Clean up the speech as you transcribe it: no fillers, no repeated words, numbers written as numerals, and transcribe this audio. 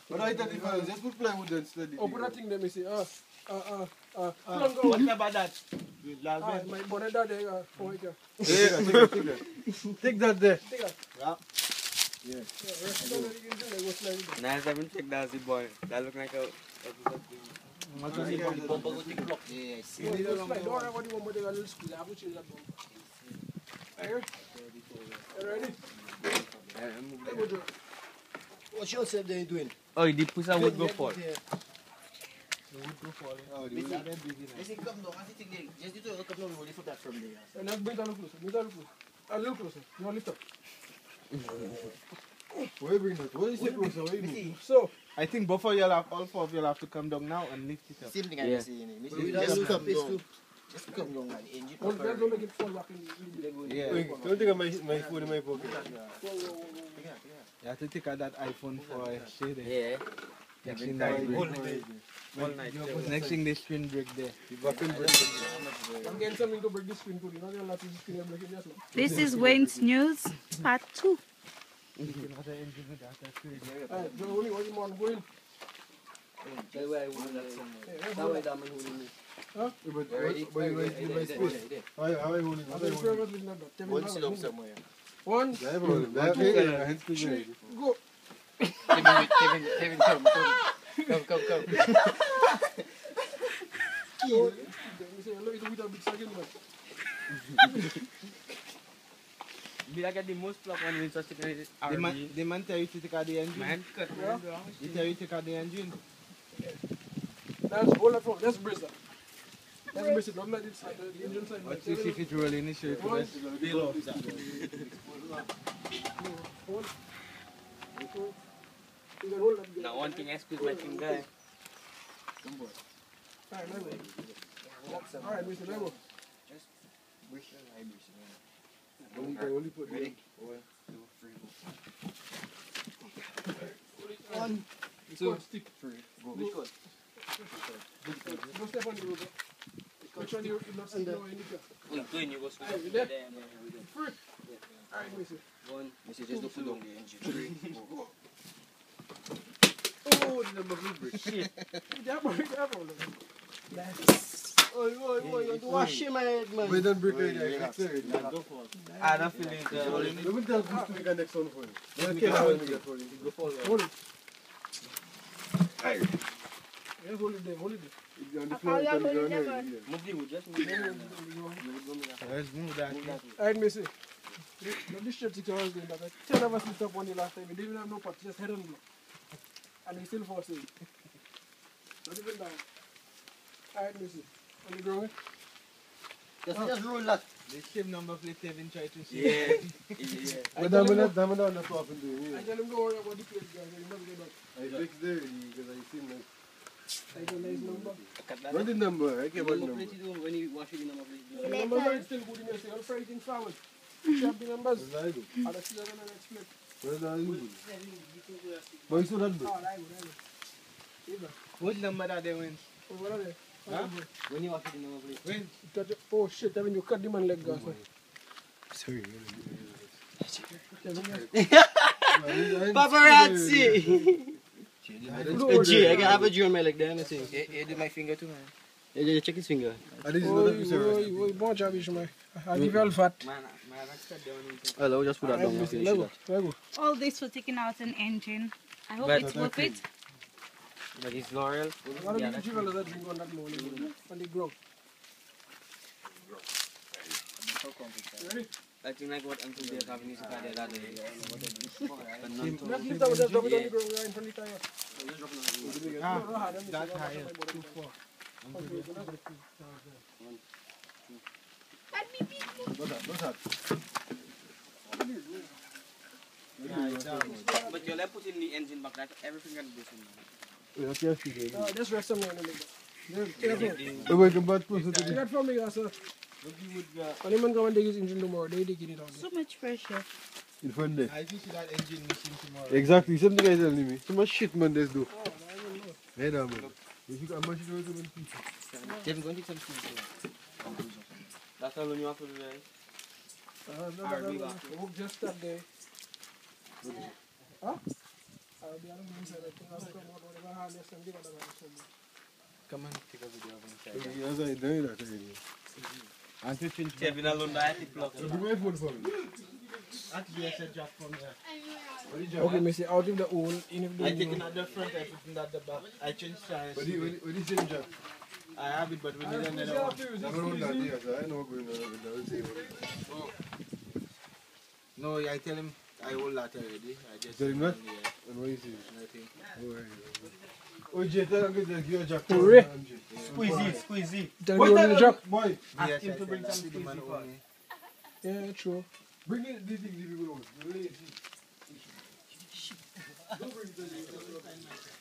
But I thought if I just put plywood and steady. Oh, put that thing there, me see. What about that? My bonnet that there, take that there. Take that. Yeah. Nice, I haven't checked that boy. That look like a. Don't worry about the one, but they got a little squeeze. I have to change that bump. Are you ready? What's yourself there doing? Oh, the push I would go for. I say come down, I think they just do it, come down, we will lift that from there. And let's bring it a little closer. A little closer. You want to lift up? Where you bring that? Where is it closer? Where you mean? So, I think both of you all four of you have to come down now and lift it up. Same thing I say, just come down. Just come down and engine. don't make it fall back in. Yeah. Don't take my phone in my pocket. You have to take out that iPhone for a shade. Yeah. Next thing Next thing the screen break there. I'm getting something to break this screen too. You know, you'll have to screen and break it just now. This is Wayne's News, part 2. Alright, Joe, what do you want? Go in. That way I want that somewhere. That way that man holding me. Huh? But how I hold it? One sit up somewhere. One. Go. Tevin, come. Be like at the most plug one interested in it. The man tell you to take out the engine. Man, cut. He tell you to take out the engine. That's hold that phone. Let's brace that. Let's brace it. Don't let it slide. The engine side. Let's see if it really initiate to this. Now one thing I squeeze my finger. Alright, Mr. Lego. Just brush your eye, Only put ready? 1, 2, 3, 1, 2, 3, go. Which one? Go step on the road. Which one you're not seeing now in the car? Dwayne, you go squeeze up there. there. Alright, Mr. 1, Mr. Just don't put down the engine. 3, go. Oh, the number of shit. That one. Oi, you want to wash him, man. Wait, don't break it. Go for it. I don't feel it. Let me tell you to make a next one for you. Go for it. Hold it. Yeah, hold it there. On the floor, Move the wood, just move the wood. Let's move that. Alright, Missy. This shirt 6 hours doing that. 10 of us slipped up one last time. We didn't even have no pot, just head on block. And we still forced it. Not even down. Alright, Missy. On the ground. Just roll that. The same number plate Tevin tried to see. Yeah. But I'm not off and doing I it. tell him don't worry about the plate, guys. He'll never get back. I fixed there because I seen like. I got a nice number. What the number? I can't Number remember. plate you do when you wash it in number plate. The numbers are still good in here, so you'll fry it in forward. Sharp the numbers. What did I do? I'll see you on the next plate. What did I do? But you saw that bro. Oh, I will. What number that they win? What are they? Huh? When you wash it in number plate. When? Oh shit, I mean you cut the man leg, guys. Sorry. Paparazzi! G, I can have a G on my leg there, let me see. Yeah, do my finger too, man. Yeah, check his finger. This is not a piece of rice. Bon job, man. I'll give you all fat. Hello, just put that down. Let go. All this for taking out an engine. I hope it's worth it. But it's L'Oreal. One of the jewelers that drink on that morning on the ground. Ready? I think like what Uncle Dave having his car there that day. Just lift that, just drop it on the ground in front of the tire. That higher. 2-4. What's that? But you'll have put in the engine back, that everything can go in. Just rest somewhere in the middle. Wait, come back closer to Take the. that from me, sir. When the man come and dig his engine tomorrow, they dig it out. So much pressure. In front there. I think that engine machine tomorrow. Exactly, something I telling me. So much shit man this do. Hey now man. If you got much to do with people. Kevin, go and take some food. That's all you have to do, right? Just that day. Huh? I I'll be on the inside. I think I'll come out whatever harness and give it a run. Come and take a video of inside. Yes, I done that already. And 15 Tevin alone that it block. Bring my phone for me. Actually, I said drop from there. Okay, Missy, out of the hole. I take it at the front, I put it at the back. I change size. What do you say, Jack? I have it, but we need another one. I don't know that yet, so I know what's going on with that. Oh. No, I tell him I hold that already. I just Tell him what? Yeah. And what you say? Nothing. Oh, Jay, tell him to give you a Jack. Hooray. Squeezy. Tell me only the jack. Boy, Ask him to bring some to the man only. Yeah, true. bring it, these things, leave it alone. Don't bring it to the